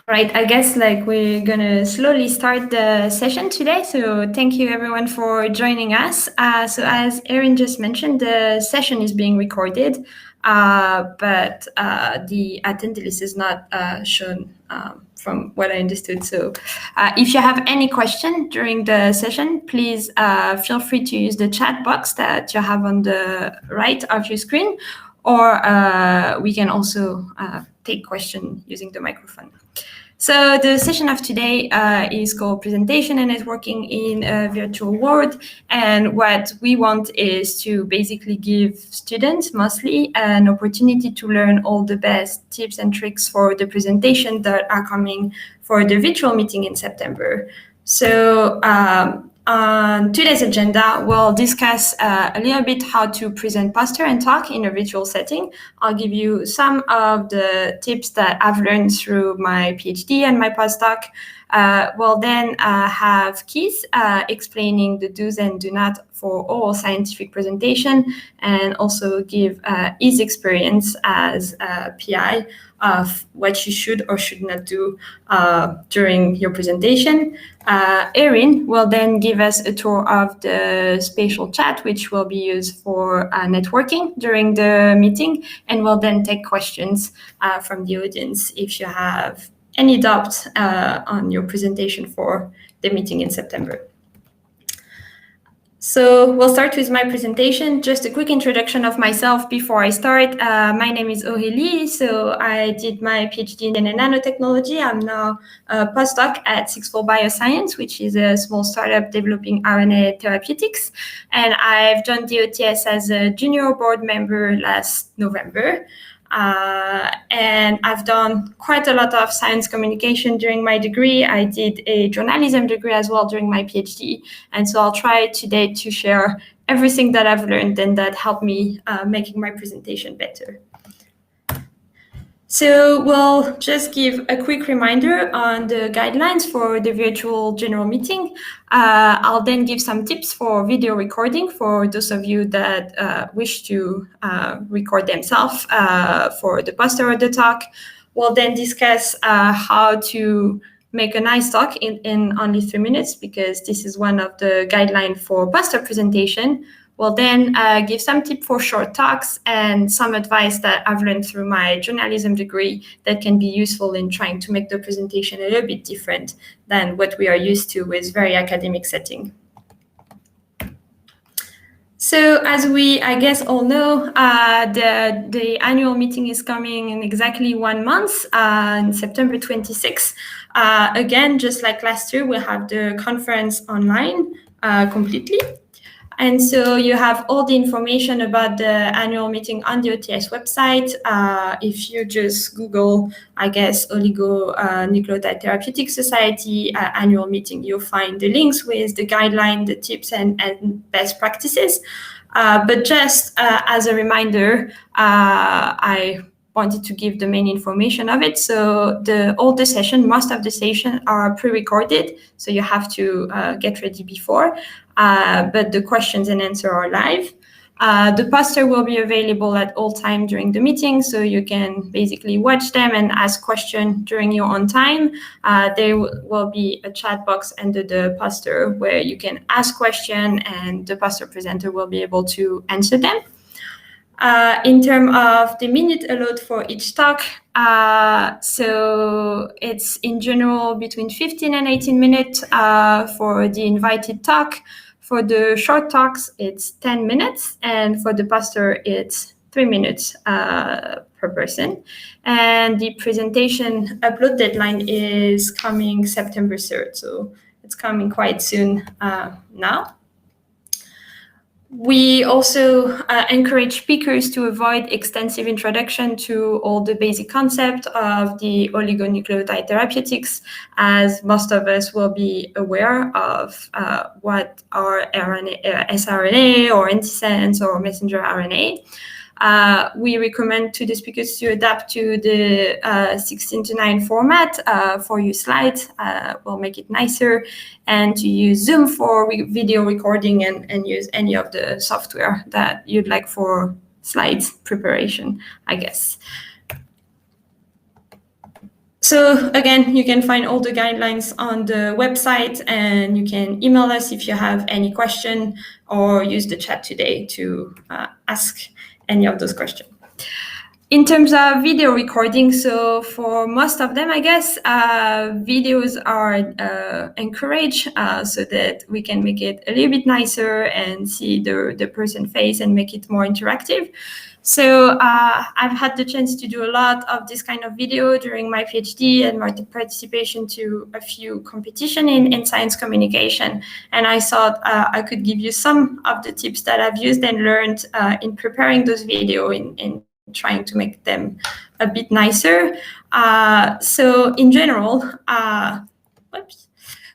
Right, I guess we're gonna slowly start the session today. So thank you everyone for joining us. So as Erin just mentioned, the session is being recorded, but the attendee list is not shown from what I understood. So if you have any question during the session, please feel free to use the chat box that you have on the right of your screen, or we can also take question using the microphone. So the session of today is called Presentation and Networking in a Virtual World. And what we want is to basically give students mostly an opportunity to learn all the best tips and tricks for the presentation that are coming for the virtual meeting in September. So on today's agenda, we'll discuss a little bit how to present poster and talk in a virtual setting. I'll give you some of the tips that I've learned through my PhD and my postdoc. We'll then have Keith explaining the do's and do not for all scientific presentation, and also give his experience as a PI of what you should or should not do during your presentation. Erin will then give us a tour of the Spatial Chat, which will be used for networking during the meeting, and we'll then take questions from the audience if you have any doubts on your presentation for the meeting in September. So we'll start with my presentation. Just a quick introduction of myself before I start. My name is Aurélie. So I did my PhD in nanotechnology. I'm now a postdoc at 64 Bioscience, which is a small startup developing RNA therapeutics. And I've joined the OTS as a junior board member last November. And I've done quite a lot of science communication during my degree. I did a journalism degree as well during my PhD. And so I'll try today to share everything that I've learned and that helped me making my presentation better. So we'll just give a quick reminder on the guidelines for the virtual general meeting. I'll then give some tips for video recording for those of you that wish to record themselves for the poster or the talk. We'll then discuss how to make a nice talk in only 3 minutes, because this is one of the guidelines for poster presentation. We'll then give some tips for short talks and some advice that I've learned through my journalism degree that can be useful in trying to make the presentation a little bit different than what we are used to with very academic setting. So as we, I guess, all know, the annual meeting is coming in exactly 1 month, on September 26th. Again, just like last year, we'll have the conference online completely. And so you have all the information about the annual meeting on the OTS website. If you just Google, I guess, Oligonucleotide Therapeutics Society annual meeting, you'll find the links with the guideline, the tips, and best practices. But just as a reminder, I wanted to give the main information of it. So all the session, most of the session are pre-recorded, so you have to get ready before. But the questions and answers are live. The poster will be available at all time during the meeting, so you can basically watch them and ask questions during your own time. There will be a chat box under the poster where you can ask questions, and the poster presenter will be able to answer them. In terms of the minute allowed for each talk, so it's in general between 15 and 18 minutes for the invited talk. For the short talks, it's 10 minutes, and for the poster, it's 3 minutes per person. And the presentation upload deadline is coming September 3rd, so it's coming quite soon now. We also encourage speakers to avoid extensive introduction to all the basic concepts of the oligonucleotide therapeutics, as most of us will be aware of what are siRNA or antisense or messenger RNA. We recommend to the speakers to adapt to the 16:9 format for your slides. We'll make it nicer, and to use Zoom for video recording, and use any of the software that you'd like for slides preparation, I guess. So again, you can find all the guidelines on the website, and you can email us if you have any question, or use the chat today to ask any of those questions. In terms of video recording, so for most of them, I guess, videos are encouraged so that we can make it a little bit nicer and see the person's face and make it more interactive. So I've had the chance to do a lot of this kind of video during my PhD and my participation to a few competitions in science communication. And I thought I could give you some of the tips that I've used and learned in preparing those videos in trying to make them a bit nicer. So in general,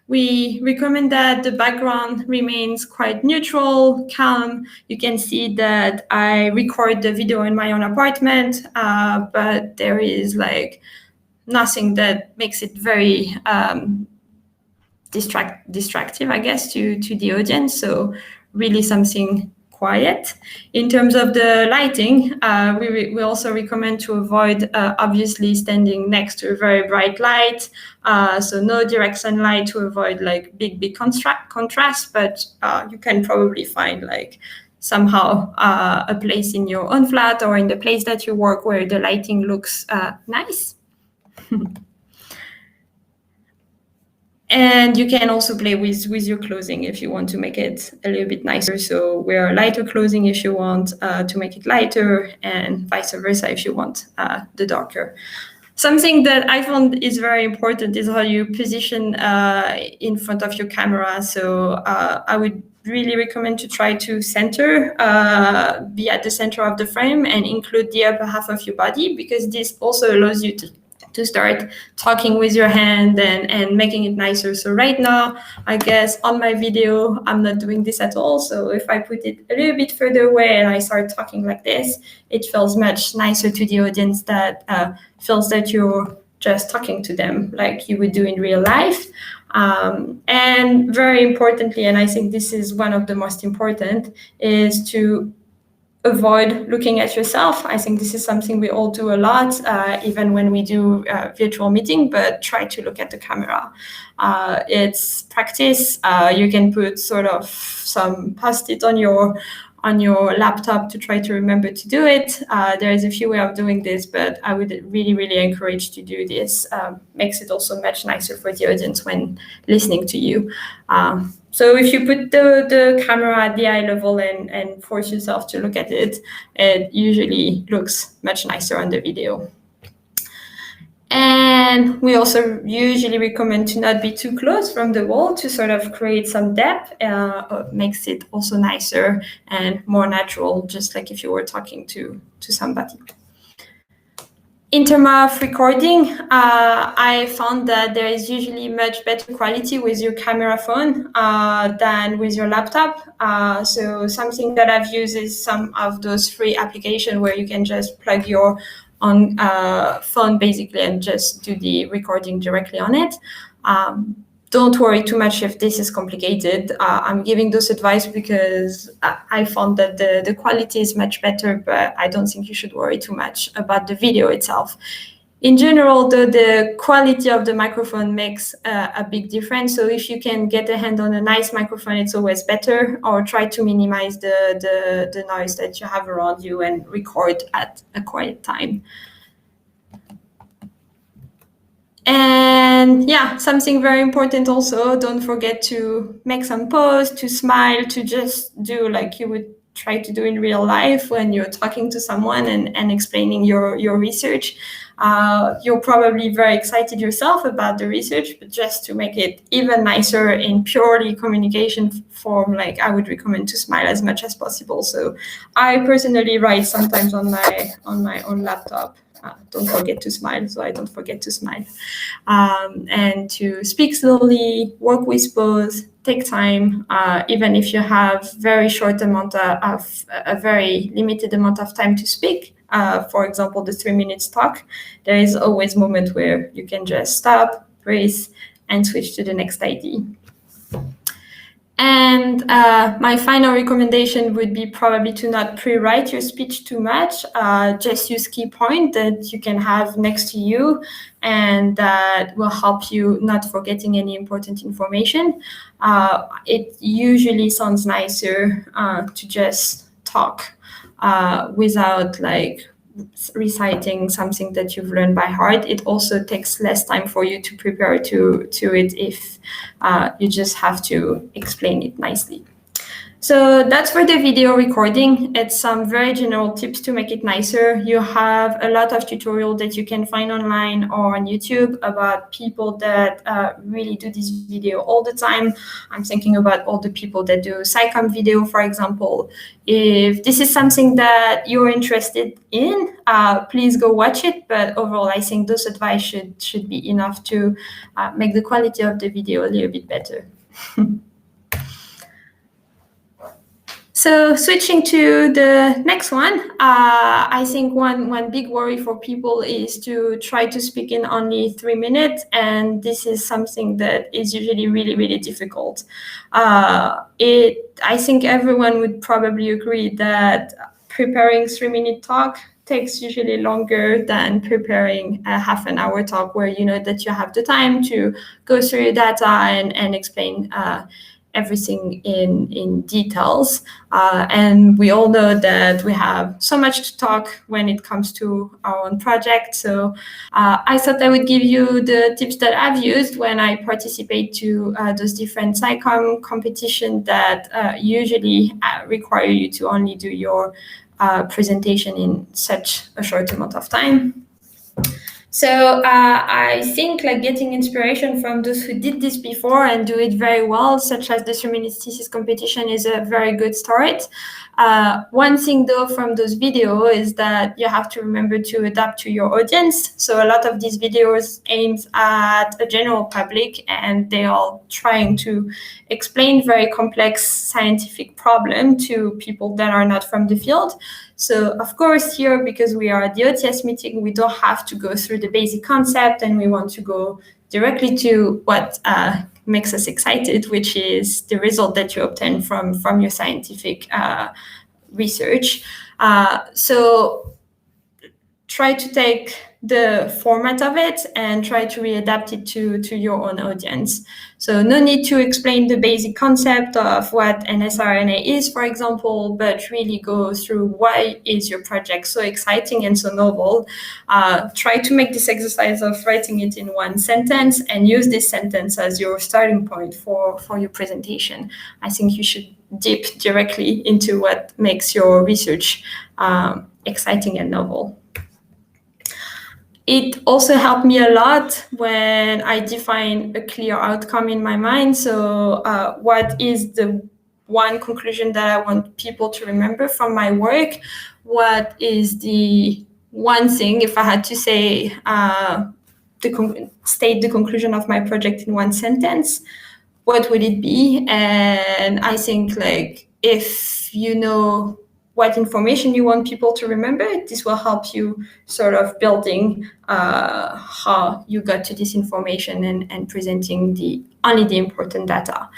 we recommend that the background remains quite neutral, calm. You can see that I record the video in my own apartment, but there is like nothing that makes it very distractive, I guess, to the audience. So really something quiet. In terms of the lighting, we also recommend to avoid obviously standing next to a very bright light. So no direct sunlight to avoid like big contrast, but you can probably find like somehow a place in your own flat or in the place that you work where the lighting looks nice. And you can also play with your clothing if you want to make it a little bit nicer. So wear lighter clothing if you want to make it lighter, and vice versa if you want the darker. Something that I found is very important is how you position in front of your camera. So I would really recommend to try to be at the center of the frame and include the upper half of your body, because this also allows you to start talking with your hand and making it nicer. So right now, I guess on my video, I'm not doing this at all. So if I put it a little bit further away and I start talking like this, it feels much nicer to the audience, that feels that you're just talking to them like you would do in real life. And very importantly, and I think this is one of the most important, is to avoid looking at yourself. I think this is something we all do a lot, even when we do virtual meeting, but try to look at the camera. It's practice. You can put sort of some post-it on your laptop to try to remember to do it. There is a few ways of doing this, but I would really encourage to do this. Makes it also much nicer for the audience when listening to you. So if you put the camera at the eye level and force yourself to look at it, it usually looks much nicer on the video. And we also usually recommend to not be too close from the wall to sort of create some depth. Makes it also nicer and more natural, just like if you were talking to somebody. In terms of recording, I found that there is usually much better quality with your camera phone than with your laptop. So something that I've used is some of those free applications where you can just plug your own phone basically and just do the recording directly on it. Don't worry too much if this is complicated. I'm giving this advice because I found that the quality is much better, but I don't think you should worry too much about the video itself. In general, the quality of the microphone makes a big difference. So if you can get a hand on a nice microphone, it's always better, or try to minimize the noise that you have around you and record at a quiet time. And yeah, something very important also, don't forget to make some pose, to smile, to just do like you would try to do in real life when you're talking to someone and explaining your research. You're probably very excited yourself about the research, but just to make it even nicer in purely communication form, like I would recommend to smile as much as possible. So I personally write sometimes on my own laptop. Don't forget to smile, so I don't forget to smile. And to speak slowly, work with pause, take time, even if you have very short amount of a very limited amount of time to speak. For example, the 3 minutes talk, there is always a moment where you can just stop, breathe, and switch to the next idea. And my final recommendation would be probably to not pre-write your speech too much. Just use key points that you can have next to you, and that will help you not forgetting any important information. It usually sounds nicer to just talk without like reciting something that you've learned by heart. It also takes less time for you to prepare to it if you just have to explain it nicely. So that's for the video recording. It's some very general tips to make it nicer. You have a lot of tutorials that you can find online or on YouTube about people that really do this video all the time. I'm thinking about all the people that do SciComm video, for example. If this is something that you're interested in, please go watch it. But overall, I think those advice should be enough to make the quality of the video a little bit better. So switching to the next one, I think one big worry for people is to try to speak in only 3 minutes, and this is something that is usually really, really difficult. I think everyone would probably agree that preparing 3-minute talk takes usually longer than preparing a half an hour talk where you know that you have the time to go through your data and explain everything in details. And we all know that we have so much to talk when it comes to our own project. So I thought I would give you the tips that I've used when I participate to those different SciComm competitions that usually require you to only do your presentation in such a short amount of time. So I think like getting inspiration from those who did this before and do it very well, such as the 3-minute thesis competition, is a very good start. One thing though from those videos is that you have to remember to adapt to your audience. So a lot of these videos aims at a general public, and they are trying to explain very complex scientific problem to people that are not from the field. So of course here, because we are at the OTS meeting, we don't have to go through the basic concept, and we want to go directly to what makes us excited, which is the result that you obtain from your scientific research. So try to take the format of it and try to readapt it to your own audience. So no need to explain the basic concept of what an sRNA is, for example, but really go through why is your project so exciting and so novel. Try to make this exercise of writing it in one sentence and use this sentence as your starting point for your presentation. I think you should dip directly into what makes your research exciting and novel. It also helped me a lot when I define a clear outcome in my mind. So what is the one conclusion that I want people to remember from my work? What is the one thing, if I had to say, state the conclusion of my project in one sentence, what would it be? And I think like if you know what information you want people to remember, this will help you sort of building how you got to this information and presenting only the important data.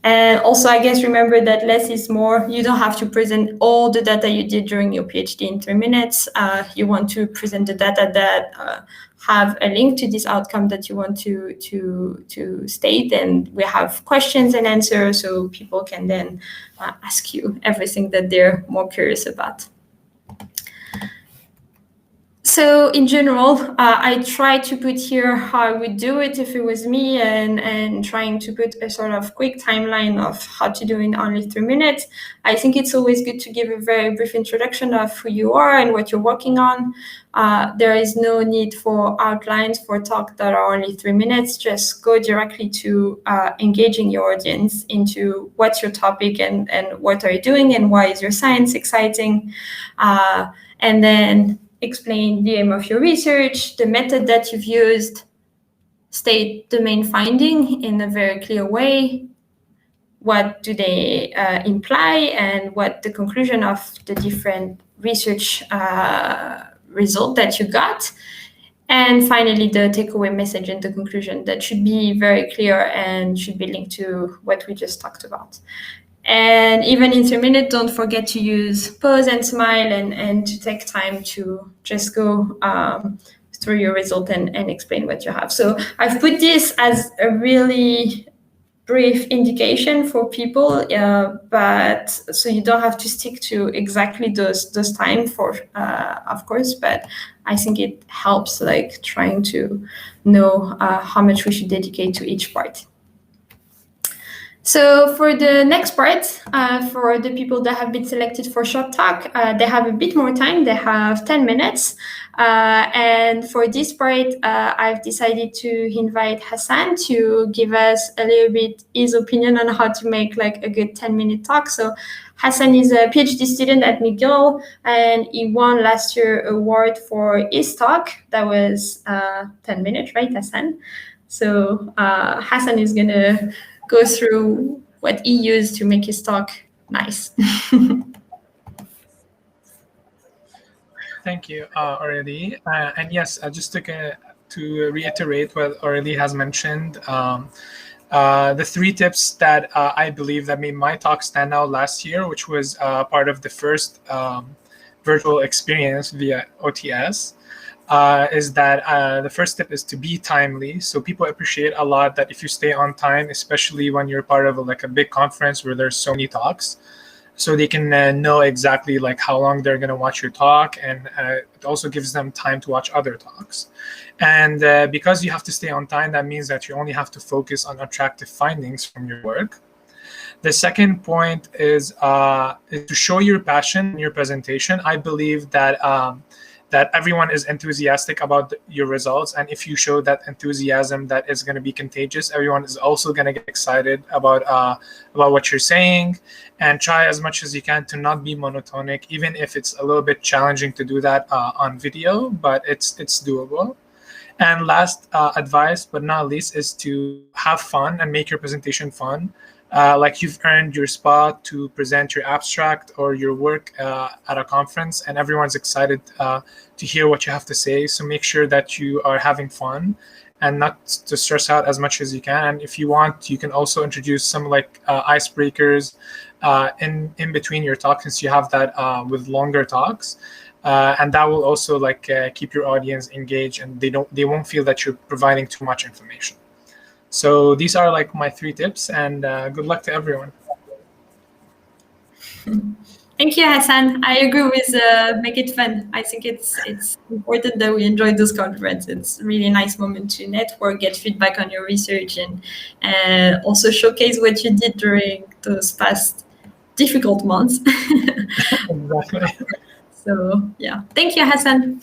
And also, I guess, remember that less is more. You don't have to present all the data you did during your PhD in 3 minutes. You want to present the data that have a link to this outcome that you want to state. And we have questions and answers, so people can then ask you everything that they're more curious about. So in general, I try to put here how I would do it if it was me, and trying to put a sort of quick timeline of how to do in only 3 minutes. I think it's always good to give a very brief introduction of who you are and what you're working on. There is no need for outlines for talk that are only 3 minutes. Just go directly to engaging your audience into what's your topic and what are you doing and why is your science exciting. And then explain the aim of your research, the method that you've used, state the main finding in a very clear way. What do they imply, and what the conclusion of the different research result that you got. And finally, the takeaway message and the conclusion that should be very clear and should be linked to what we just talked about. And even intermittent, don't forget to use pause and smile and to take time to just go through your result and explain what you have. So I've put this as a really brief indication for people, but so you don't have to stick to exactly those time for, of course, but I think it helps like trying to know how much we should dedicate to each part. So for the next part, for the people that have been selected for short talk, they have a bit more time. They have 10 minutes. And for this part, I've decided to invite Hassan to give us a little bit his opinion on how to make like a good 10-minute talk. So Hassan is a PhD student at McGill, and he won last year award for his talk. That was 10 minutes, right, Hassan? So Hassan is going to go through what he used to make his talk nice. Thank you, Aurélie. And yes, just to reiterate what Aurélie has mentioned, the 3 tips that I believe that made my talk stand out last year, which was part of the first virtual experience via OTS, is that the first tip is to be timely. So people appreciate a lot that if you stay on time, especially when you're part of a big conference where there's so many talks, so they can know exactly like how long they're going to watch your talk, and it also gives them time to watch other talks. And because you have to stay on time, that means that you only have to focus on attractive findings from your work. The second point is to show your passion in your presentation. I believe that that everyone is enthusiastic about your results, and if you show that enthusiasm, that is going to be contagious. Everyone is also going to get excited about what you're saying, and try as much as you can to not be monotonic, even if it's a little bit challenging to do that on video, but it's doable. And last advice, but not least, is to have fun and make your presentation fun. Like you've earned your spot to present your abstract or your work at a conference, and everyone's excited to hear what you have to say. So make sure that you are having fun and not to stress out as much as you can. And if you want, you can also introduce some like icebreakers in between your talks, since you have that with longer talks. And that will also like keep your audience engaged, and they won't feel that you're providing too much information. So these are like my 3 tips, and good luck to everyone. Thank you, Hassan. I agree with make it fun. I think it's important that we enjoy this conference. It's a really nice moment to network, get feedback on your research, and also showcase what you did during those past difficult months. Exactly. So yeah, thank you, Hassan.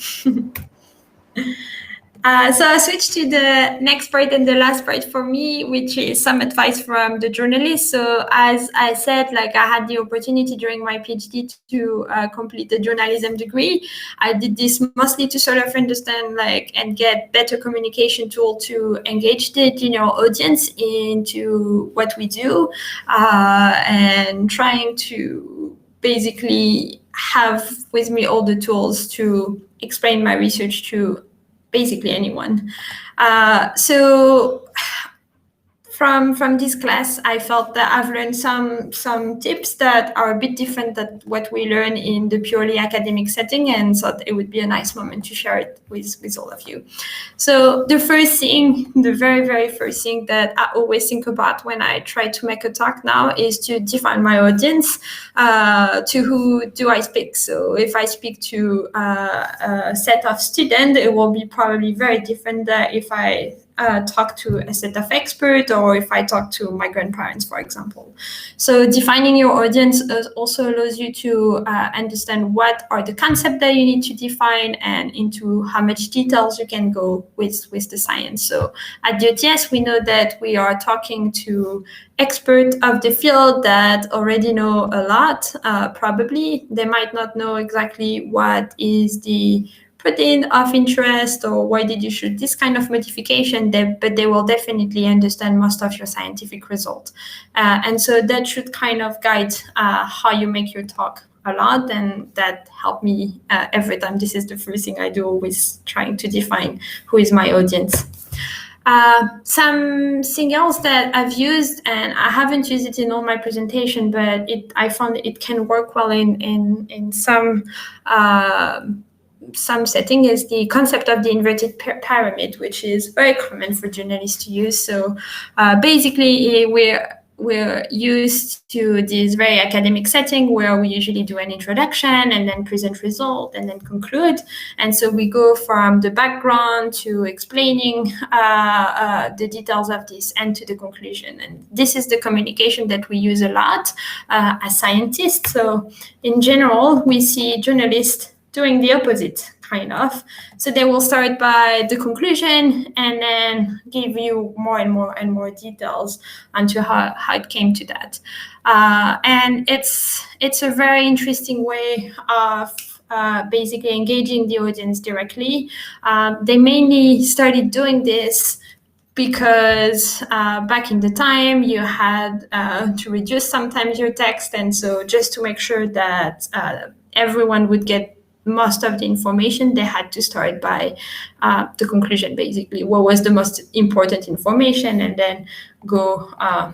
So I switch to the next part and the last part for me, which is some advice from the journalist. So as I said, like I had the opportunity during my PhD to complete the journalism degree. I did this mostly to sort of understand like and get better communication tool to engage the general audience into what we do, and trying to basically have with me all the tools to explain my research to basically anyone. So from this class, I felt that I've learned some tips that are a bit different than what we learn in the purely academic setting, and thought it would be a nice moment to share it with all of you. So the very, very first thing that I always think about when I try to make a talk now is to define my audience. To who do I speak? So if I speak to a set of students, it will be probably very different than if I talk to a set of experts, or if I talk to my grandparents, for example. So defining your audience also allows you to understand what are the concepts that you need to define, and into how much details you can go with the science. So at the OTS, we know that we are talking to experts of the field that already know a lot. Probably they might not know exactly what is the protein of interest, or why did you shoot this kind of modification, but they will definitely understand most of your scientific results. And so that should kind of guide how you make your talk a lot, and that helped me every time. This is the first thing I do, always trying to define who is my audience. Something else that I've used, and I haven't used it in all my presentation, but I found it can work well in some setting, is the concept of the inverted pyramid, which is very common for journalists to use. So basically, we're used to this very academic setting where we usually do an introduction and then present result and then conclude. And so we go from the background to explaining the details of this and to the conclusion. And this is the communication that we use a lot as scientists. So in general, we see journalists doing the opposite, kind of. So they will start by the conclusion and then give you more and more details onto how it came to that. And it's a very interesting way of basically engaging the audience directly. They mainly started doing this because back in the time you had to reduce sometimes your text, and so just to make sure that everyone would get most of the information, they had to start by the conclusion, basically what was the most important information, and then go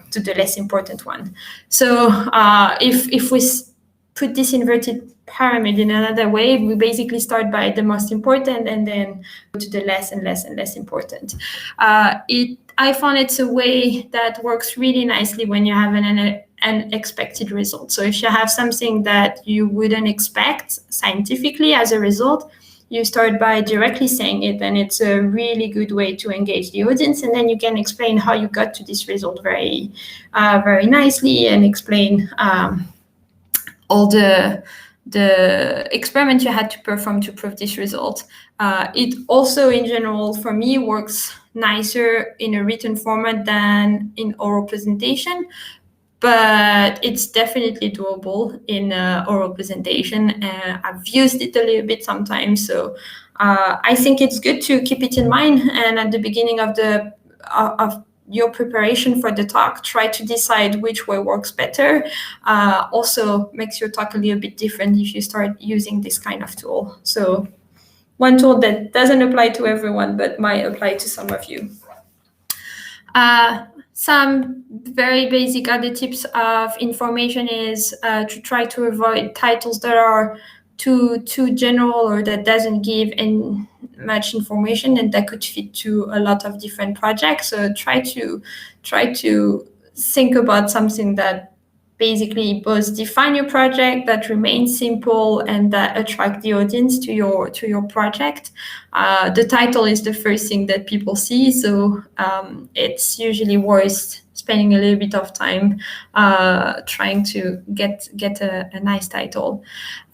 to the less important one. So if we put this inverted pyramid in another way, we basically start by the most important and then go to the less and less and less important. I found it's a way that works really nicely when you have an unexpected result. So if you have something that you wouldn't expect scientifically as a result, you start by directly saying it, and it's a really good way to engage the audience. And then you can explain how you got to this result very nicely, and explain all the experiment you had to perform to prove this result. It also, in general, for me, works nicer in a written format than in oral presentation, but it's definitely doable in oral presentation. I've used it a little bit sometimes, so I think it's good to keep it in mind. And at the beginning of your preparation for the talk, try to decide which way works better. Also makes your talk a little bit different if you start using this kind of tool. So one tool that doesn't apply to everyone, but might apply to some of you. Some very basic other tips of information is to try to avoid titles that are too general or that doesn't give much information, and that could fit to a lot of different projects. So try to think about something that basically both define your project, that remains simple, and that attract the audience to your project. The title is the first thing that people see, so it's usually worth spending a little bit of time trying to get a nice title.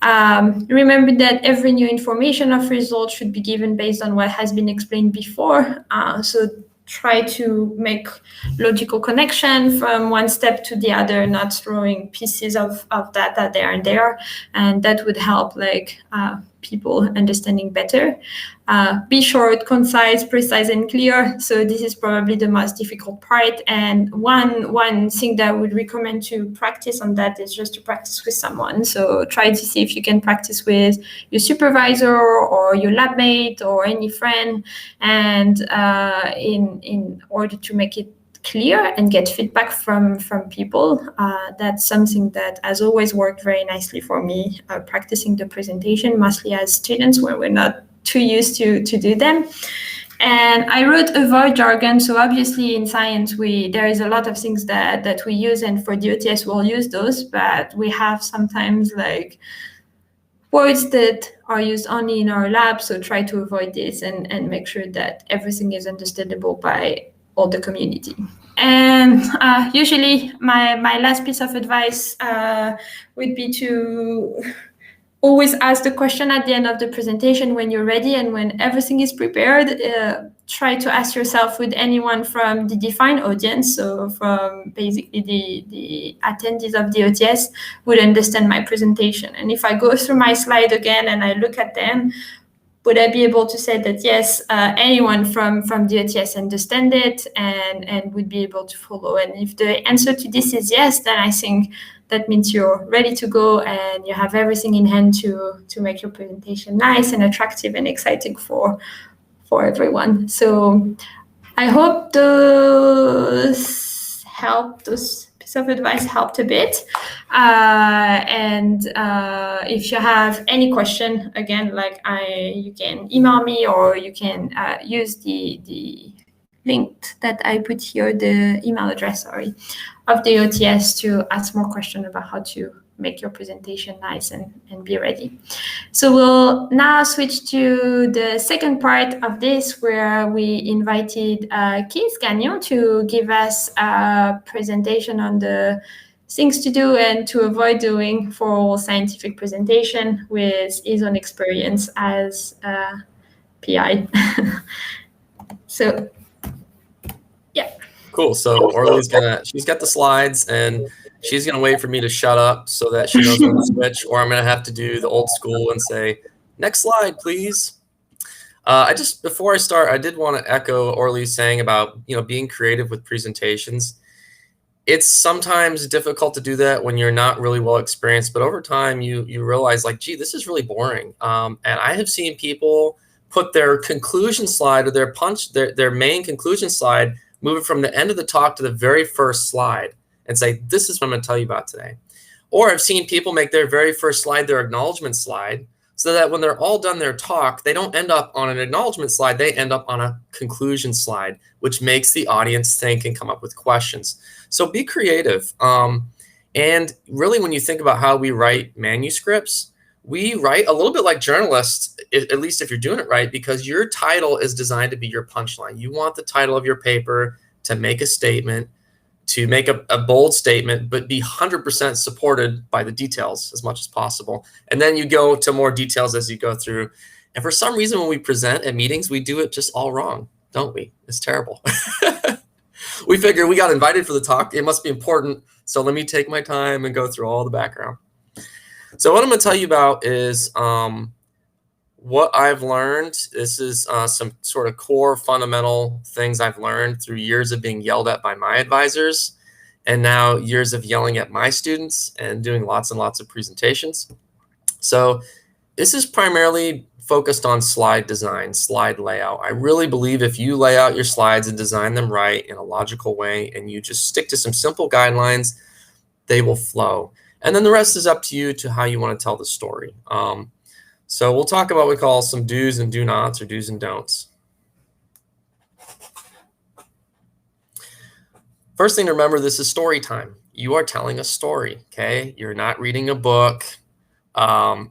Remember that every new information of result should be given based on what has been explained before. So try to make logical connection from one step to the other, not throwing pieces of data there and there, and that would help people understanding better. Be short, concise, precise, and clear. So this is probably the most difficult part. And one thing that I would recommend to practice on that is just to practice with someone. So try to see if you can practice with your supervisor or your lab mate or any friend, and in order to make it clear and get feedback from people. That's something that has always worked very nicely for me, practicing the presentation, mostly as students where we're not too used to do them. And I wrote avoid jargon. So obviously in science, there is a lot of things that we use, and for the OTS we'll use those, but we have sometimes words that are used only in our lab. So try to avoid this and make sure that everything is understandable by all the community. And usually my last piece of advice would be to always ask the question at the end of the presentation when you're ready, and when everything is prepared, try to ask yourself, would anyone from the defined audience, so from basically the attendees of the OTS, would understand my presentation? And if I go through my slide again and I look at them, would I be able to say that yes, anyone from the OTS understand it and would be able to follow? And if the answer to this is yes, then I think that means you're ready to go and you have everything in hand to make your presentation nice and attractive and exciting for everyone. So I hope those piece of advice helped a bit. And if you have any question, again, you can email me or you can use the link that I put here, the email address, of the OTS to ask more questions about how to make your presentation nice and be ready. So we'll now switch to the second part of this, where we invited Keith Gagnon to give us a presentation on the things to do and to avoid doing for scientific presentation with his own experience as a PI. So, yeah. Cool. So Aurélie she's got the slides and she's gonna wait for me to shut up so that she knows when to switch, or I'm gonna have to do the old school and say, next slide, please. Before I start, I did want to echo Aurélie saying about, being creative with presentations. It's sometimes difficult to do that when you're not really well experienced, but over time you realize like, gee, this is really boring. And I have seen people put their conclusion slide or their main conclusion slide, move it from the end of the talk to the very first slide and say, this is what I'm going to tell you about today. Or I've seen people make their very first slide their acknowledgement slide, so that when they're all done their talk, they don't end up on an acknowledgement slide, they end up on a conclusion slide, which makes the audience think and come up with questions. So be creative. And really, when you think about how we write manuscripts, we write a little bit like journalists, at least if you're doing it right, because your title is designed to be your punchline. You want the title of your paper to make a statement, to make a bold statement, but be 100% supported by the details as much as possible. And then you go to more details as you go through. And for some reason, when we present at meetings, we do it just all wrong, don't we? It's terrible. We figure we got invited for the talk. It must be important. So let me take my time and go through all the background. So what I'm going to tell you about is what I've learned. This is some sort of core fundamental things I've learned through years of being yelled at by my advisors, and now years of yelling at my students and doing lots and lots of presentations. So this is primarily focused on slide design, slide layout. I really believe if you lay out your slides and design them right in a logical way, and you just stick to some simple guidelines, they will flow. And then the rest is up to you to how you want to tell the story. So we'll talk about what we call some do's and do nots, or do's and don'ts. First thing to remember, this is story time. You are telling a story, okay? You're not reading a book, all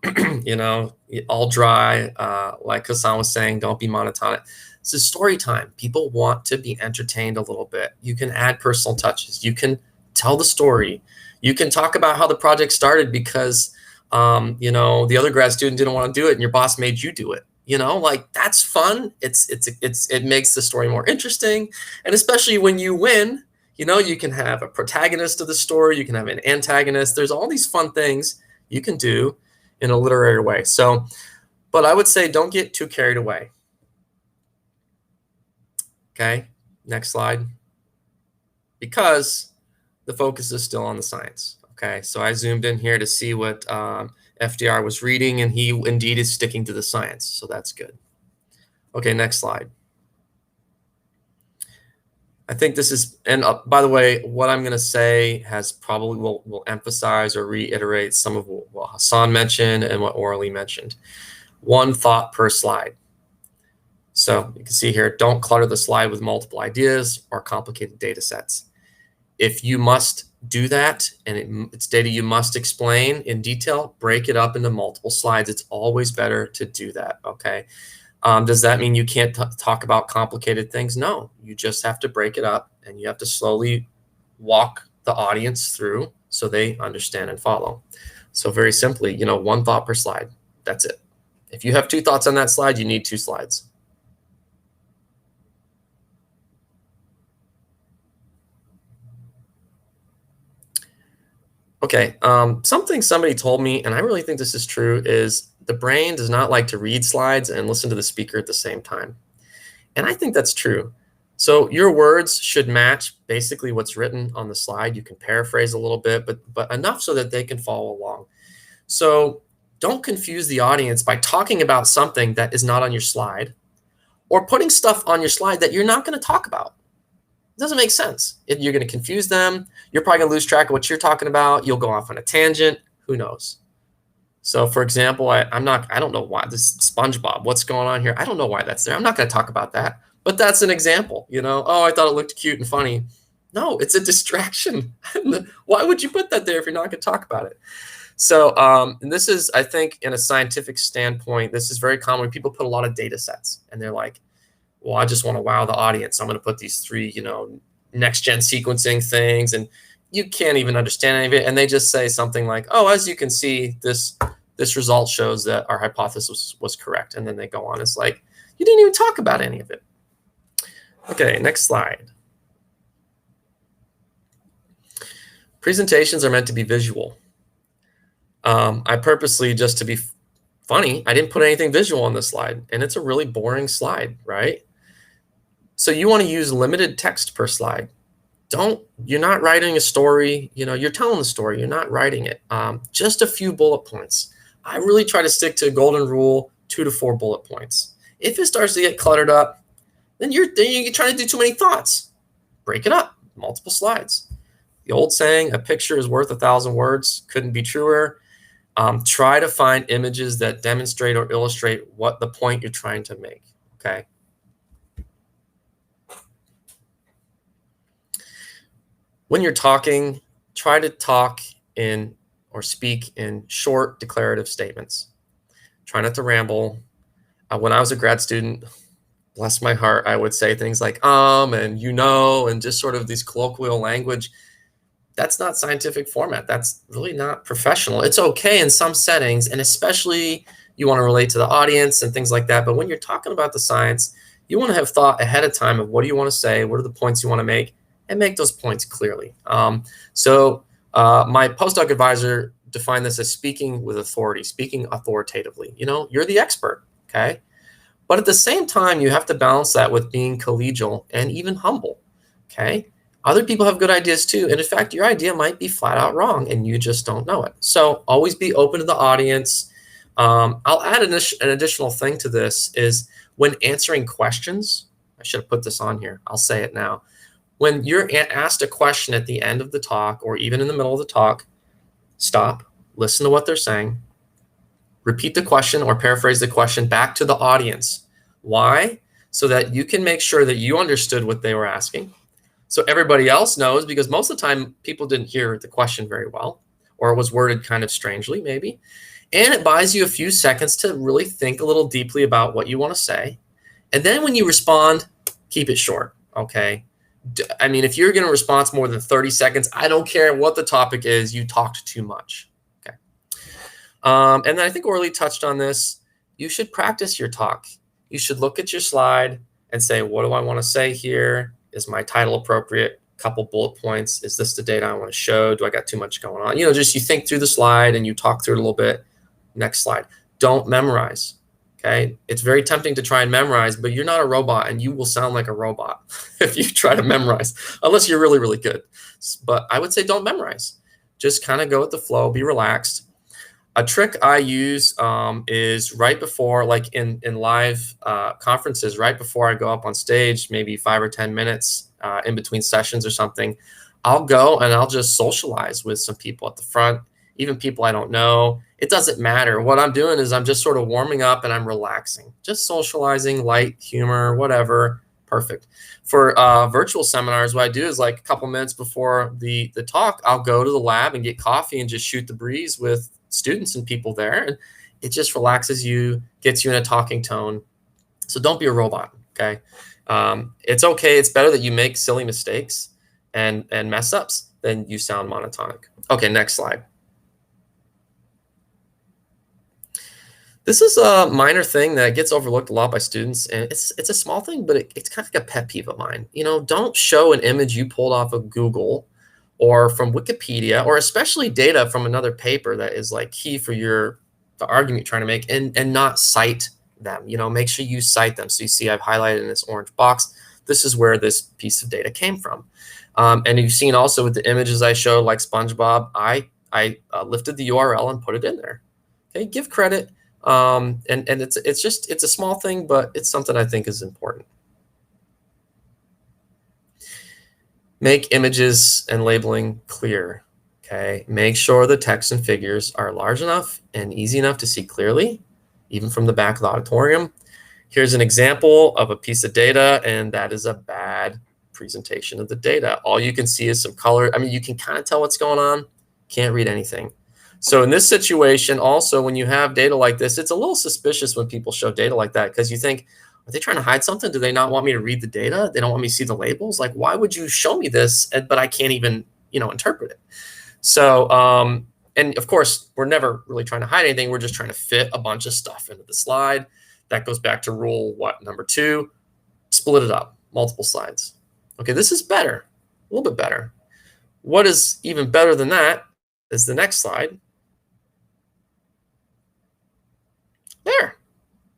dry, like Hassan was saying, don't be monotonic. This is story time. People want to be entertained a little bit. You can add personal touches. You can tell the story. You can talk about how the project started because the other grad student didn't want to do it and your boss made you do it. That's fun. It makes the story more interesting. And especially when you win, you can have a protagonist of the story, you can have an antagonist. There's all these fun things you can do in a literary way. So, but I would say don't get too carried away. Okay, next slide. Because the focus is still on the science. Okay, so I zoomed in here to see what FDR was reading, and he indeed is sticking to the science, so that's good. Okay, next slide. I think this is, and by the way, what I'm going to say has probably will emphasize or reiterate some of what Hassan mentioned and what Aurélie mentioned. One thought per slide. So you can see here, don't clutter the slide with multiple ideas or complicated data sets. If you must do that, and it's data you must explain in detail, break it up into multiple slides. It's always better to do that, okay? Does that mean you can't talk about complicated things? No, you just have to break it up, and you have to slowly walk the audience through so they understand and follow. So very simply, one thought per slide. That's it. If you have two thoughts on that slide, you need two slides. Okay, something somebody told me, and I really think this is true, is the brain does not like to read slides and listen to the speaker at the same time. And I think that's true. So your words should match basically what's written on the slide. You can paraphrase a little bit, but enough so that they can follow along. So don't confuse the audience by talking about something that is not on your slide or putting stuff on your slide that you're not going to talk about. It doesn't make sense. You're going to confuse them. You're probably going to lose track of what you're talking about. You'll go off on a tangent. Who knows? So for example, I don't know why this SpongeBob, what's going on here? I don't know why that's there. I'm not going to talk about that. But that's an example, you know, oh, I thought it looked cute and funny. No, it's a distraction. Why would you put that there if you're not going to talk about it? So and this is, I think, in a scientific standpoint, this is very common when people put a lot of data sets and they're like, well, I just want to wow the audience. So I'm going to put these 3, you know, next gen sequencing things, and you can't even understand any of it. And they just say something like, oh, as you can see, this result shows that our hypothesis was correct. And then they go on. It's like, you didn't even talk about any of it. Okay, next slide. Presentations are meant to be visual. I purposely, just to be funny, I didn't put anything visual on this slide, and it's a really boring slide, right? So you want to use limited text per slide. You're not writing a story, you know, you're telling the story, you're not writing it. Just a few bullet points. I really try to stick to a golden rule, 2 to 4 bullet points. If it starts to get cluttered up, then you're trying to do too many thoughts. Break it up, multiple slides. The old saying, a picture is worth 1,000 words, couldn't be truer. Try to find images that demonstrate or illustrate what the point you're trying to make, okay? When you're talking, try to talk in or speak in short declarative statements. Try not to ramble. When I was a grad student, bless my heart, I would say things like and you know, and just sort of this colloquial language. That's not scientific format. That's really not professional. It's okay in some settings, and especially you want to relate to the audience and things like that. But when you're talking about the science, you want to have thought ahead of time of what do you want to say, what are the points you want to make, and make those points clearly. So my postdoc advisor defined this as speaking with authority, speaking authoritatively. You know, you're the expert, okay? But at the same time, you have to balance that with being collegial and even humble, okay? Other people have good ideas too. And in fact, your idea might be flat out wrong and you just don't know it. So always be open to the audience. I'll add an additional thing to this is when answering questions, I should have put this on here. I'll say it now. When you're asked a question at the end of the talk or even in the middle of the talk, stop, listen to what they're saying, repeat the question or paraphrase the question back to the audience. Why? So that you can make sure that you understood what they were asking. So everybody else knows, because most of the time people didn't hear the question very well, or it was worded kind of strangely maybe. And it buys you a few seconds to really think a little deeply about what you want to say. And then when you respond, keep it short, okay? I mean, if you're going to respond more than 30 seconds, I don't care what the topic is, you talked too much, okay? And then I think Aurélie touched on this. You should practice your talk. You should look at your slide and say, what do I want to say here? Is my title appropriate? Couple bullet points. Is this the data I want to show? Do I got too much going on? You know, just you think through the slide and you talk through it a little bit. Next slide. Don't memorize. Okay. It's very tempting to try and memorize, but you're not a robot and you will sound like a robot if you try to memorize, unless you're really, really good. But I would say don't memorize. Just kind of go with the flow, be relaxed. A trick I use is right before, like in live conferences, right before I go up on stage, maybe 5 or 10 minutes in between sessions or something, I'll go and I'll just socialize with some people at the front, even people I don't know. It doesn't matter. What I'm doing is I'm just sort of warming up and I'm relaxing, just socializing, light humor, whatever. Perfect. For virtual seminars, what I do is like a couple minutes before the talk, I'll go to the lab and get coffee and just shoot the breeze with students and people there, and it just relaxes you, gets you in a talking tone. So don't be a robot, okay? It's okay. It's better that you make silly mistakes and mess ups than you sound monotonic. Okay, next slide. This is a minor thing that gets overlooked a lot by students, and it's a small thing, but it's kind of like a pet peeve of mine. You know, don't show an image you pulled off of Google or from Wikipedia, or especially data from another paper that is like key for your the argument you're trying to make, and not cite them. You know, make sure you cite them. So you see I've highlighted in this orange box, this is where this piece of data came from. And you've seen also with the images I showed, like SpongeBob, I lifted the URL and put it in there. Okay, give credit. And it's a small thing, but it's something I think is important. Make images and labeling clear. Okay, make sure the text and figures are large enough and easy enough to see clearly, even from the back of the auditorium. Here's an example of a piece of data, and that is a bad presentation of the data. All you can see is some color. I mean, you can kind of tell what's going on, can't read anything. So in this situation, also, when you have data like this, it's a little suspicious when people show data like that, because you think, are they trying to hide something? Do they not want me to read the data? They don't want me to see the labels? Like, why would you show me this, but I can't even, interpret it? So, and of course, we're never really trying to hide anything. We're just trying to fit a bunch of stuff into the slide. That goes back to rule, number 2, split it up, multiple slides. Okay, this is better, a little bit better. What is even better than that is the next slide. There.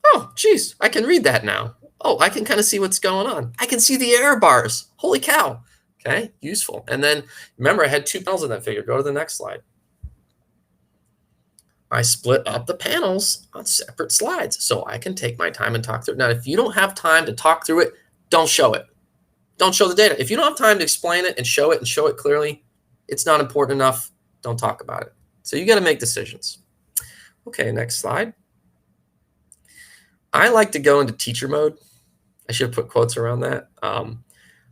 Oh, geez, I can read that now. Oh, I can kind of see what's going on. I can see the error bars. Holy cow. Okay, useful. And then remember, I had 2 panels in that figure. Go to the next slide. I split up the panels on separate slides so I can take my time and talk through it. Now, if you don't have time to talk through it, don't show it. Don't show the data. If you don't have time to explain it and show it clearly, it's not important enough. Don't talk about it. So you got to make decisions. Okay, next slide. I like to go into teacher mode. I should have put quotes around that.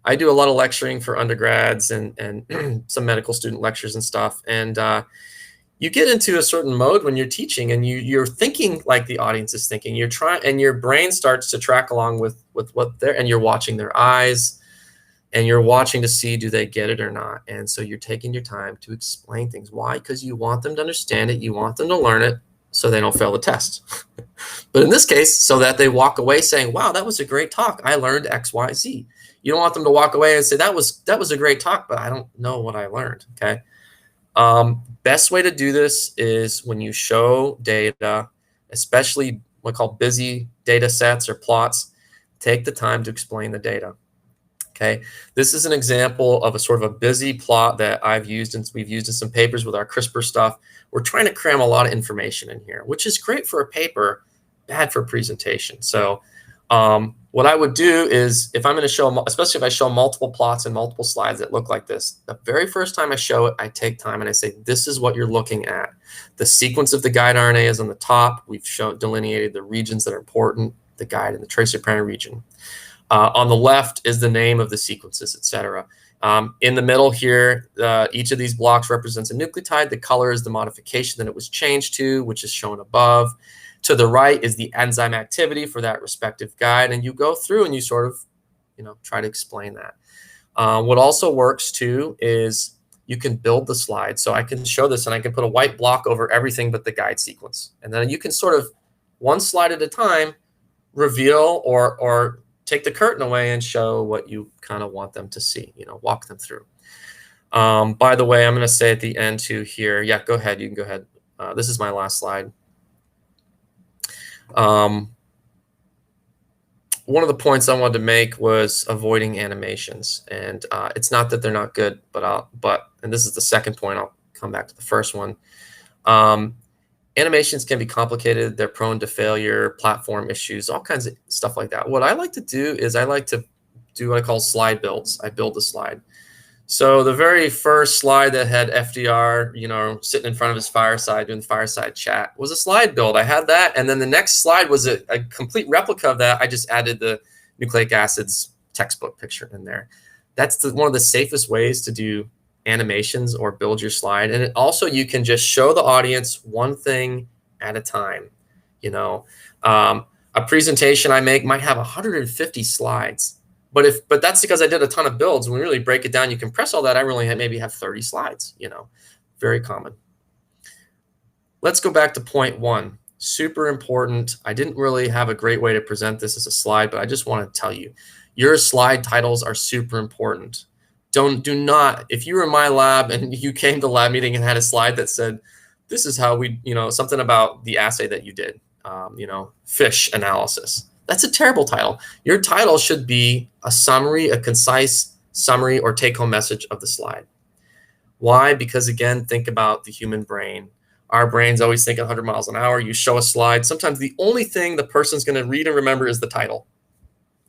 I do a lot of lecturing for undergrads and some medical student lectures and stuff. And you get into a certain mode when you're teaching, and you're thinking like the audience is thinking. You're trying, and your brain starts to track along with what they're, and you're watching their eyes, and you're watching to see, do they get it or not? And so you're taking your time to explain things. Why? Because you want them to understand it. You want them to learn it so they don't fail the test. But in this case, so that they walk away saying, wow, that was a great talk. I learned X, Y, Z. You don't want them to walk away and say, that was a great talk, but I don't know what I learned, okay? Best way to do this is when you show data, especially what we call busy data sets or plots, take the time to explain the data. Okay, this is an example of a sort of a busy plot that I've used, and we've used in some papers with our CRISPR stuff. We're trying to cram a lot of information in here, which is great for a paper, bad for a presentation. So what I would do is, if I'm going to show, especially if I show multiple plots and multiple slides that look like this, the very first time I show it, I take time and I say, this is what you're looking at. The sequence of the guide RNA is on the top. We've delineated the regions that are important, the guide and the tracer parent region. On the left is the name of the sequences, etc. In the middle here, each of these blocks represents a nucleotide. The color is the modification that it was changed to, which is shown above. To the right is the enzyme activity for that respective guide, and you go through and you sort of, try to explain that. What also works too is you can build the slide. So I can show this and I can put a white block over everything but the guide sequence, and then you can sort of, one slide at a time, reveal or take the curtain away and show what you kind of want them to see, walk them through. By the way, I'm going to say at the end too here, yeah, go ahead. You can go ahead. This is my last slide. One of the points I wanted to make was avoiding animations, and it's not that they're not good, and this is the second point. I'll come back to the first one. Animations can be complicated. They're prone to failure, platform issues, all kinds of stuff like that. What I like to do is I like to do what I call slide builds. I build a slide. So the very first slide that had FDR, sitting in front of his fireside doing the fireside chat was a slide build. I had that. And then the next slide was a complete replica of that. I just added the nucleic acids textbook picture in there. That's one of the safest ways to do animations or build your slide. And also you can just show the audience one thing at a time. A presentation I make might have 150 slides. But that's because I did a ton of builds. When we really break it down, you compress all that, I really maybe have 30 slides, very common. Let's go back to point 1. Super important. I didn't really have a great way to present this as a slide, but I just want to tell you, your slide titles are super important. Do not, if you were in my lab and you came to lab meeting and had a slide that said, this is how we, something about the assay that you did, fish analysis. That's a terrible title. Your title should be a summary, a concise summary or take-home message of the slide. Why? Because again, think about the human brain. Our brain's always thinking 100 miles an hour. You show a slide. Sometimes the only thing the person's going to read and remember is the title.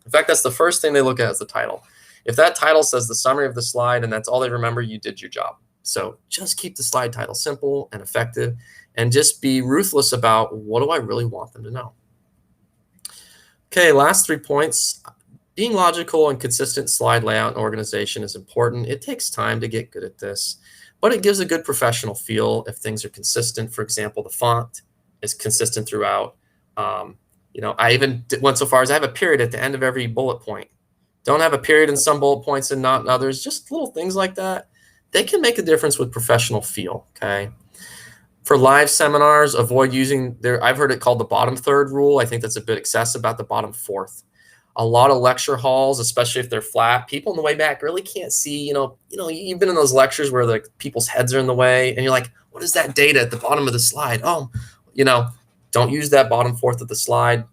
In fact, that's the first thing they look at is the title. If that title says the summary of the slide and that's all they remember, you did your job. So just keep the slide title simple and effective, and just be ruthless about what do I really want them to know. Okay, last 3 points. Being logical and consistent slide layout and organization is important. It takes time to get good at this, but it gives a good professional feel if things are consistent. For example, the font is consistent throughout. I even went so far as I have a period at the end of every bullet point. Don't have a period in some bullet points and not in others. Just little things like that. They can make a difference with professional feel, okay? For live seminars, avoid using I've heard it called the bottom third rule. I think that's a bit excessive about the bottom fourth. A lot of lecture halls, especially if they're flat, people in the way back really can't see, you've been in those lectures where like people's heads are in the way and you're like, what is that data at the bottom of the slide? Oh, don't use that bottom fourth of the slide.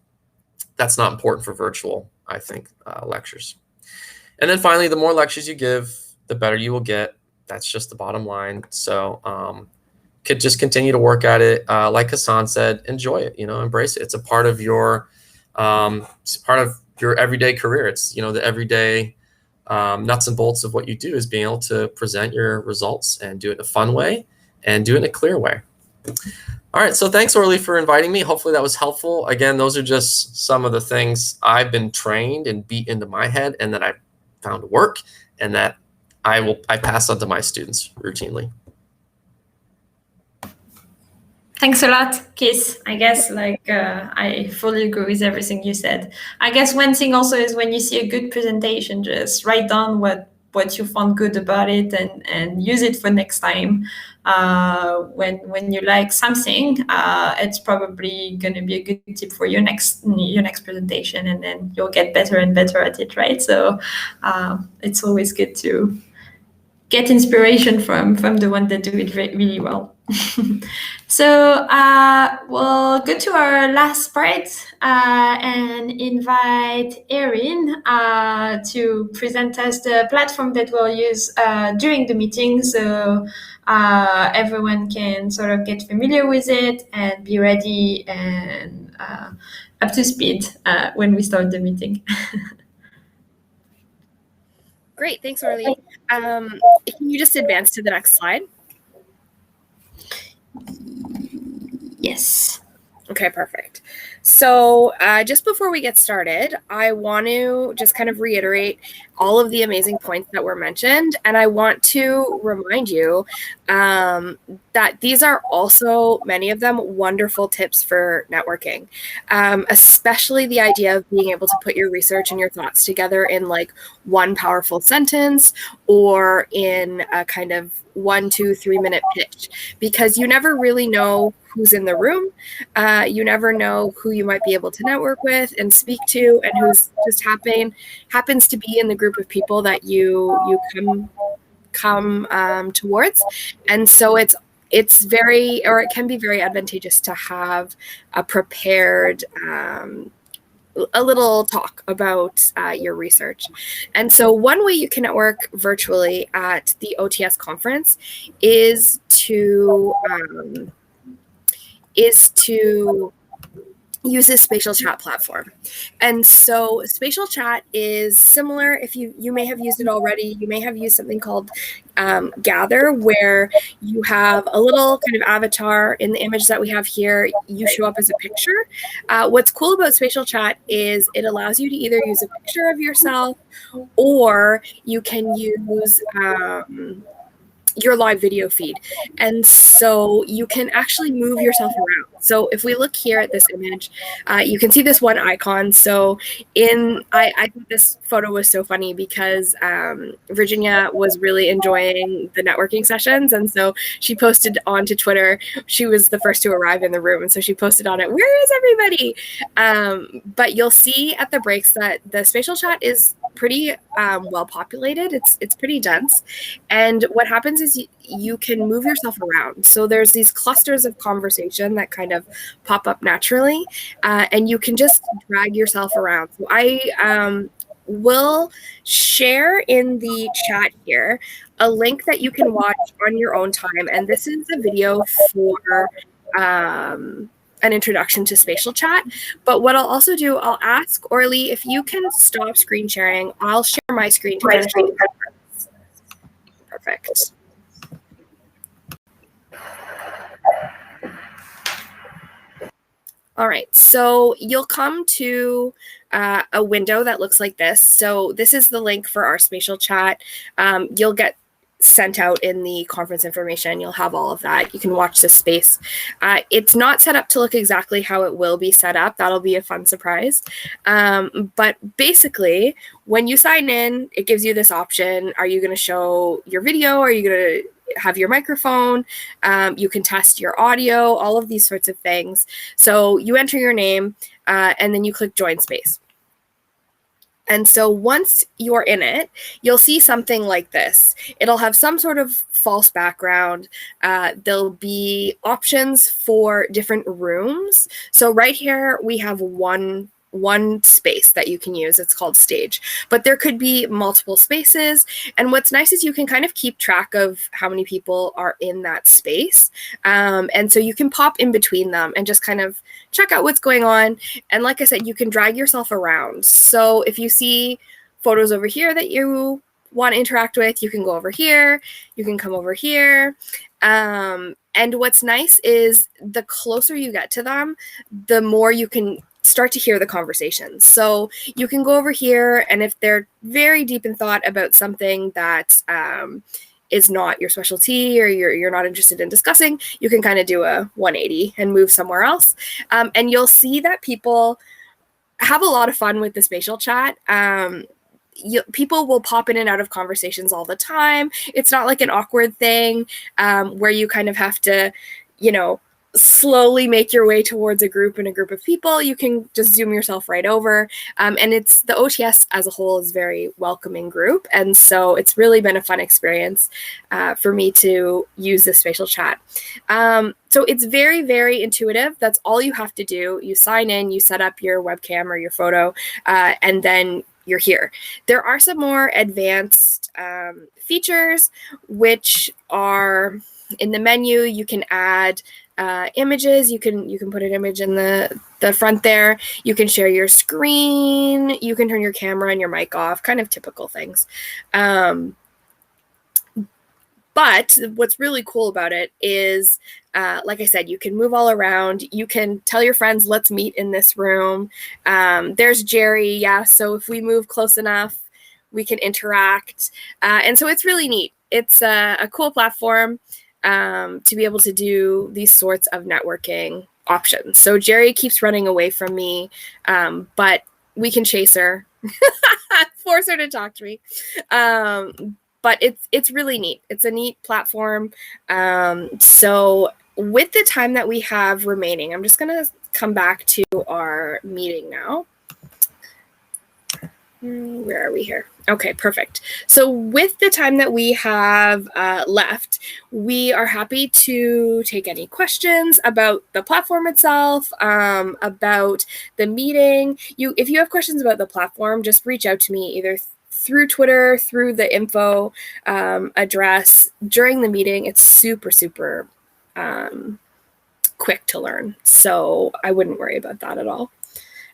That's not important for virtual, I think, lectures. And then finally, the more lectures you give, the better you will get. That's just the bottom line. So could just continue to work at it. Like Hassan said, enjoy it, embrace it. It's a part of your everyday career. It's, the everyday nuts and bolts of what you do is being able to present your results and do it in a fun way and do it in a clear way. All right, so thanks, Aurélie, for inviting me. Hopefully that was helpful. Again, those are just some of the things I've been trained and beat into my head and that I've found work and that I pass on to my students routinely. Thanks a lot, Keith. I guess I fully agree with everything you said. I guess one thing also is when you see a good presentation, just write down what you found good about it and use it for next time. When you like something, it's probably going to be a good tip for your next presentation, and then you'll get better and better at it, right? So it's always good to get inspiration from the one that do it really well. So we'll go to our last part and invite Erin to present us the platform that we'll use during the meeting, so everyone can sort of get familiar with it and be ready and up to speed when we start the meeting. Great, thanks, Aurélie. Can you just advance to the next slide? Yes. Okay, perfect. So just before we get started, I want to just kind of reiterate all of the amazing points that were mentioned. And I want to remind you that these are also, many of them, wonderful tips for networking, especially the idea of being able to put your research and your thoughts together in like one powerful sentence or in a kind of 1, 2, 3 minute pitch, because you never really know who's in the room. You never know who you might be able to network with and speak to, and who's just happens to be in the group of people that you come towards. And so it can be very advantageous to have a prepared a little talk about your research. And so one way you can network virtually at the OTS conference is to use this Spatial Chat platform. And so Spatial Chat is similar. If you may have used it already, you may have used something called Gather, where you have a little kind of avatar in the image that we have here. You show up as a picture. What's cool about Spatial Chat is it allows you to either use a picture of yourself, or you can use your live video feed. And so you can actually move yourself around. So if we look here at this image, you can see this one icon. So I think this photo was so funny because Virginia was really enjoying the networking sessions. And so she posted onto Twitter. She was the first to arrive in the room. And so she posted on it, "Where is everybody?" But you'll see at the breaks that the Spatial Chat is pretty well populated. It's pretty dense. And what happens is you can move yourself around. So there's these clusters of conversation that kind of pop up naturally, and you can just drag yourself around. So I will share in the chat here a link that you can watch on your own time. And this is a video for an introduction to Spatial Chat. But what I'll also do, I'll ask Aurélie if you can stop screen sharing. I'll share my screen to finish. Perfect. All right, so you'll come to a window that looks like this. So this is the link for our Spatial Chat. You'll get sent out in the conference information. You'll have all of that. You can watch this space. It's not set up to look exactly how it will be set up. That'll be a fun surprise. But basically, when you sign in, it gives you this option. Are you going to show your video? Are you going to have your microphone? You can test your audio, all of these sorts of things. So you enter your name and then you click join space. And so once you're in it, you'll see something like this. It'll have some sort of false background. There'll be options for different rooms. So right here, we have one space that you can use. It's called stage, but there could be multiple spaces. And what's nice is you can kind of keep track of how many people are in that space. And so you can pop in between them and just kind of check out what's going on. And like I said, you can drag yourself around. So if you see photos over here that you want to interact with, you can go over here, you can come over here. And what's nice is the closer you get to them, the more you can start to hear the conversations. So you can go over here, and if they're very deep in thought about something that is not your specialty or you're not interested in discussing, you can kind of do a 180 and move somewhere else. And you'll see that people have a lot of fun with the Spatial Chat. People will pop in and out of conversations all the time. It's not like an awkward thing where you kind of have to, slowly make your way towards a group and a group of people. You can just zoom yourself right over. And it's the OTS as a whole is very welcoming group. And so it's really been a fun experience for me to use the Spatial Chat. So it's very, very intuitive. That's all you have to do. You sign in, you set up your webcam or your photo, and then you're here. There are some more advanced features, which are in the menu. You can add images. You can put an image in the front there. You can share your screen. You can turn your camera and your mic off, kind of typical things. But what's really cool about it is, like I said, you can move all around. You can tell your friends, let's meet in this room. There's Jerry. Yeah. So if we move close enough, we can interact. And so it's really neat. It's a cool platform to be able to do these sorts of networking options. So Jerry keeps running away from me, but we can chase her, force her to talk to me. But it's really neat. It's a neat platform. So with the time that we have remaining, I'm just going to come back to our meeting now. Where are we here? Okay, perfect. So with the time that we have left, we are happy to take any questions about the platform itself, about the meeting. If you have questions about the platform, just reach out to me either through Twitter, through the info address during the meeting. It's super, super quick to learn. So I wouldn't worry about that at all.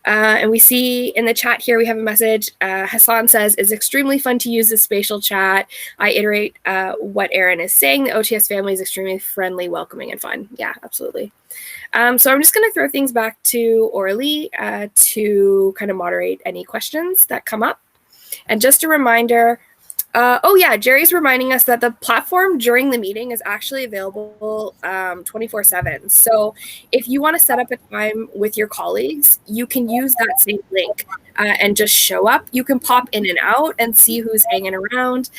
And we see in the chat here, we have a message. Hassan says, it's extremely fun to use the Spatial Chat. I iterate what Aaron is saying. The OTS family is extremely friendly, welcoming, and fun. Yeah, absolutely. So I'm just going to throw things back to Aurélie to kind of moderate any questions that come up. And just a reminder, oh yeah, Jerry's reminding us that the platform during the meeting is actually available 24/7. So if you want to set up a time with your colleagues, you can use that same link and just show up. You can pop in and out and see who's hanging around.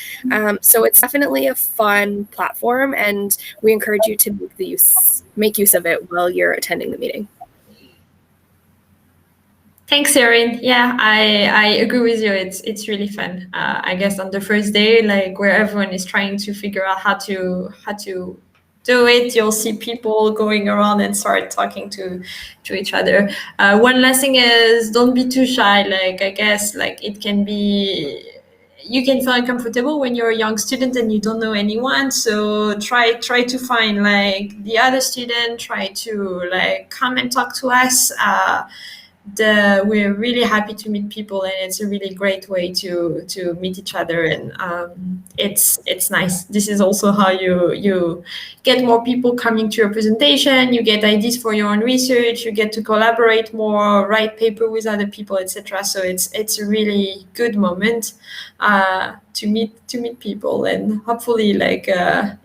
So it's definitely a fun platform, and we encourage you to make use of it while you're attending the meeting. Thanks, Erin. Yeah, I agree with you. It's really fun. I guess on the first day, like where everyone is trying to figure out how to do it, you'll see people going around and start talking to each other. One last thing is don't be too shy. Like I guess like it can be, you can feel uncomfortable when you're a young student and you don't know anyone. So try to find like the other student. Try to like come and talk to us. We're really happy to meet people, and it's a really great way to meet each other, and it's nice. This is also how you get more people coming to your presentation. You get ideas for your own research. You get to collaborate more, write paper with other people, etc. So it's a really good moment to meet people, and hopefully like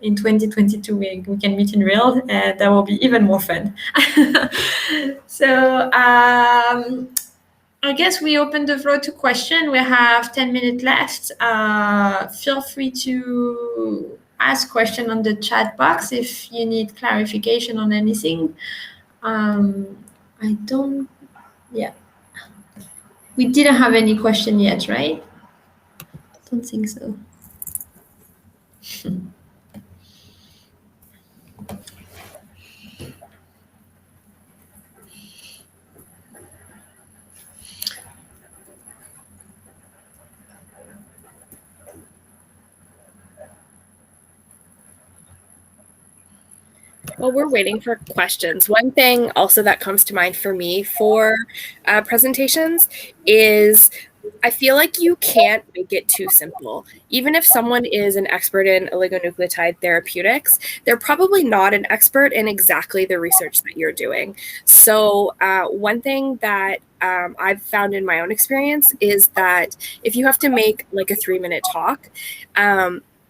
in 2022 we can meet in real, and that will be even more fun. So I guess we open the floor to question. We have 10 minutes left. Feel free to ask question on the chat box if you need clarification on anything. I don't, yeah. We didn't have any question yet, right? Don't think so. Well, we're waiting for questions. One thing also that comes to mind for me for presentations is I feel like you can't make it too simple. Even if someone is an expert in oligonucleotide therapeutics, they're probably not an expert in exactly the research that you're doing. So one thing that I've found in my own experience is that if you have to make like a 3-minute talk,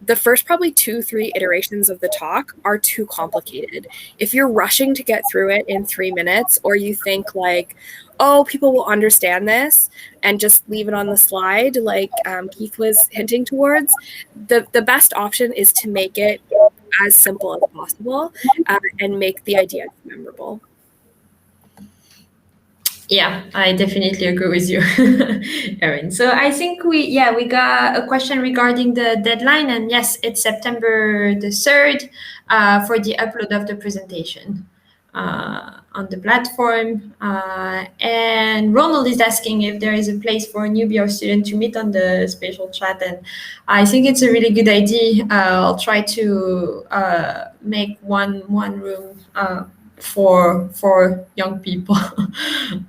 the first probably 2-3 iterations of the talk are too complicated. If you're rushing to get through it in 3 minutes, or you think like, oh, people will understand this, and just leave it on the slide, like Keith was hinting towards, the best option is to make it as simple as possible and make the idea memorable. Yeah, I definitely agree with you, Erin. So I think we got a question regarding the deadline, and yes, it's September the 3rd for the upload of the presentation on the platform. And Ronald is asking if there is a place for a newbie or student to meet on the Spatial Chat, and I think it's a really good idea. I'll try to make one room for young people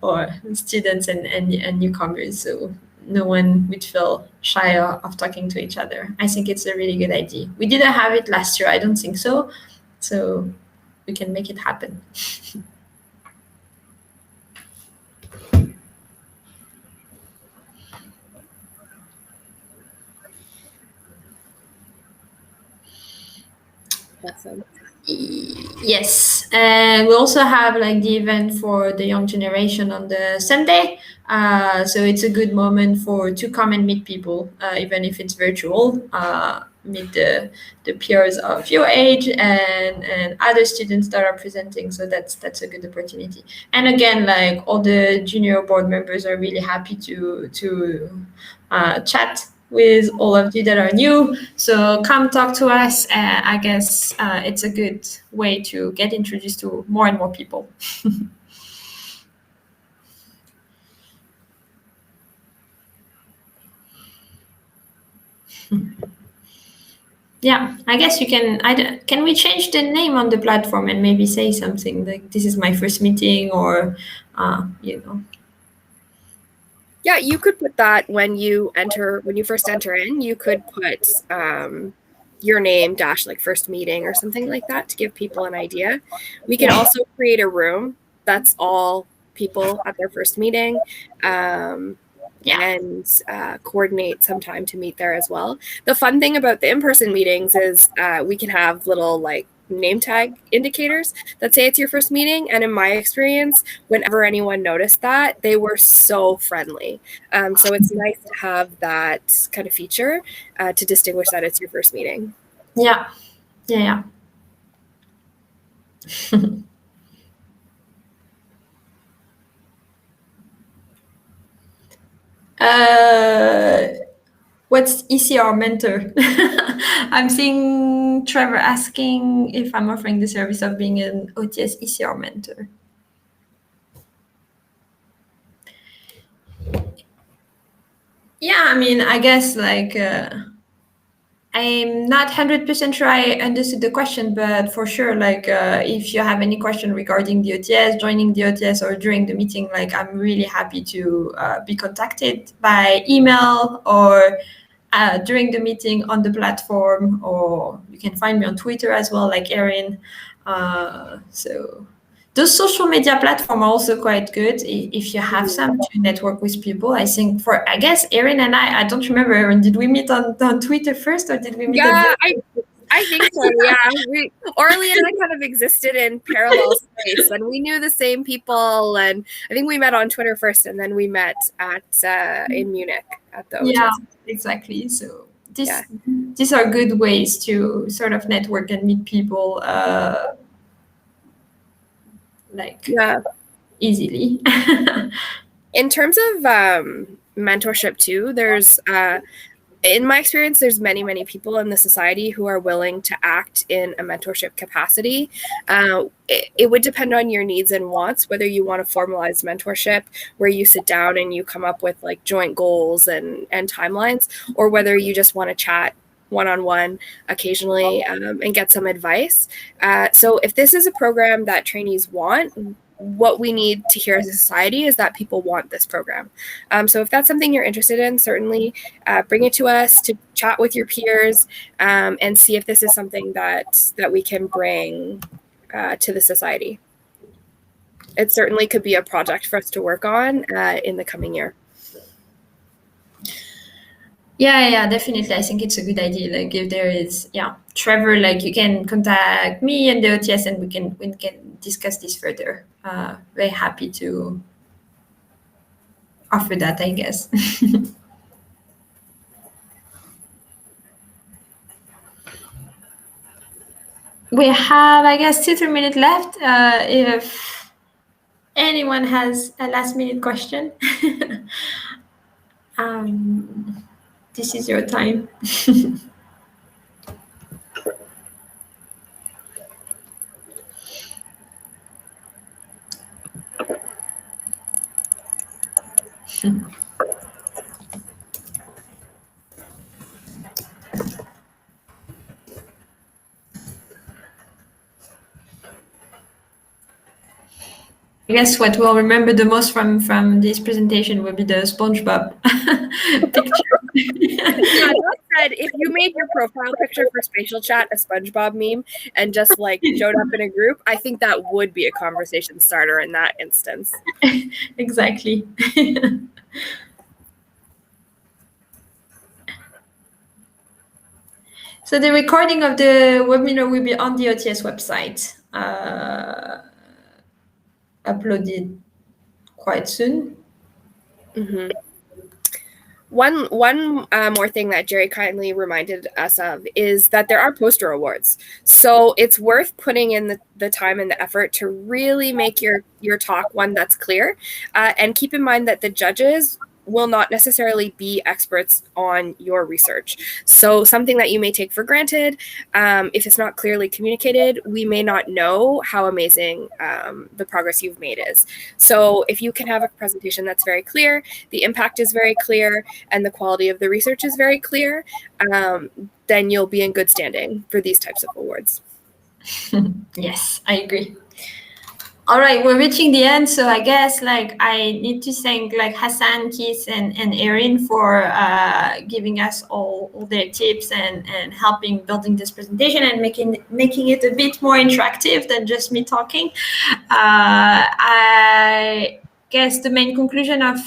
or students and newcomers, so no one would feel shy of talking to each other. I think it's a really good idea. We didn't have it last year, I don't think so we can make it happen. Awesome. Yes, and we also have like the event for the young generation on the Sunday. So it's a good moment to come and meet people, even if it's virtual. Meet the peers of your age and other students that are presenting. So that's a good opportunity. And again, like all the junior board members are really happy to chat with all of you that are new. So come talk to us. I guess it's a good way to get introduced to more and more people. Yeah, I guess you can. Can we change the name on the platform and maybe say something like, "This is my first meeting," or, you know? Yeah, you could put that when you first enter in. You could put your name dash like first meeting or something like that to give people an idea. We can also create a room that's all people at their first meeting. And coordinate some time to meet there as well. The fun thing about the in-person meetings is we can have little like name tag indicators that say it's your first meeting. And in my experience, whenever anyone noticed that, they were so friendly. So it's nice to have that kind of feature to distinguish that it's your first meeting. Yeah. What's ECR mentor? I'm seeing Trevor asking if I'm offering the service of being an OTS ECR mentor. Yeah, I mean, I guess like I'm not 100% sure I understood the question, but for sure, like if you have any question regarding the OTS, joining the OTS, or during the meeting, like I'm really happy to be contacted by email or during the meeting on the platform, or you can find me on Twitter as well, like Erin. So those social media platforms are also quite good if you have some to network with people. I think I guess Erin and I don't remember, Erin, did we meet on Twitter first, or did we meet Yeah, I think so, yeah. Aurélie and I kind of existed in parallel space, and we knew the same people, and I think we met on Twitter first, and then we met at in Munich at the OTS. Yeah, exactly. So these are good ways to sort of network and meet people easily. In terms of mentorship too, there's in my experience, there's many people in the society who are willing to act in a mentorship capacity. It would depend on your needs and wants, whether you want a formalized mentorship where you sit down and you come up with like joint goals and timelines, or whether you just want to chat one-on-one occasionally and get some advice. So if this is a program that trainees want, what we need to hear as a society is that people want this program. So if that's something you're interested in, certainly bring it to us to chat with your peers and see if this is something that we can bring to the society. It certainly could be a project for us to work on in the coming year. Yeah, definitely. I think it's a good idea. Like if there is, Trevor, like you can contact me and the OTS, and we can discuss this further. Very happy to offer that, I guess. We have, I guess, 2-3 minutes left. If anyone has a last-minute question, this is your time. I guess what we'll remember the most from this presentation will be the SpongeBob picture. Yeah, that said, if you made your profile picture for Spatial Chat a SpongeBob meme and just like showed up in a group, I think that would be a conversation starter in that instance. Exactly. So the recording of the webinar will be on the OTS website, uploaded quite soon. Mm-hmm. One more thing that Jerry kindly reminded us of is that there are poster awards. So it's worth putting in the time and the effort to really make your talk one that's clear. And keep in mind that the judges will not necessarily be experts on your research. So something that you may take for granted, if it's not clearly communicated, we may not know how amazing the progress you've made is. So if you can have a presentation that's very clear, the impact is very clear, and the quality of the research is very clear, then you'll be in good standing for these types of awards. Yes, I agree. All right, we're reaching the end, so I guess like I need to thank like Hassan, Keith, and Erin for giving us all their tips and helping building this presentation and making it a bit more interactive than just me talking. I guess the main conclusion of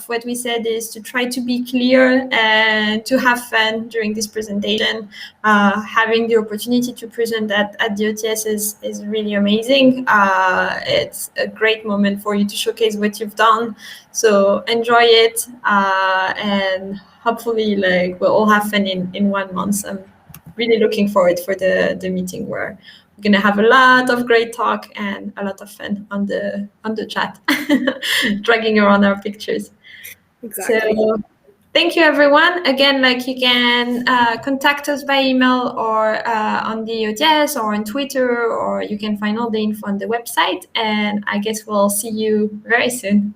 what we said is to try to be clear and to have fun during this presentation. Having the opportunity to present at the OTS is really amazing. It's a great moment for you to showcase what you've done. So enjoy it, and hopefully like we'll all have fun in 1 month. I'm really looking forward for the meeting where we're gonna have a lot of great talk and a lot of fun on the chat, dragging around our pictures. Exactly. So thank you, everyone. Again, like you can contact us by email or on the ODS or on Twitter, or you can find all the info on the website. And I guess we'll see you very soon.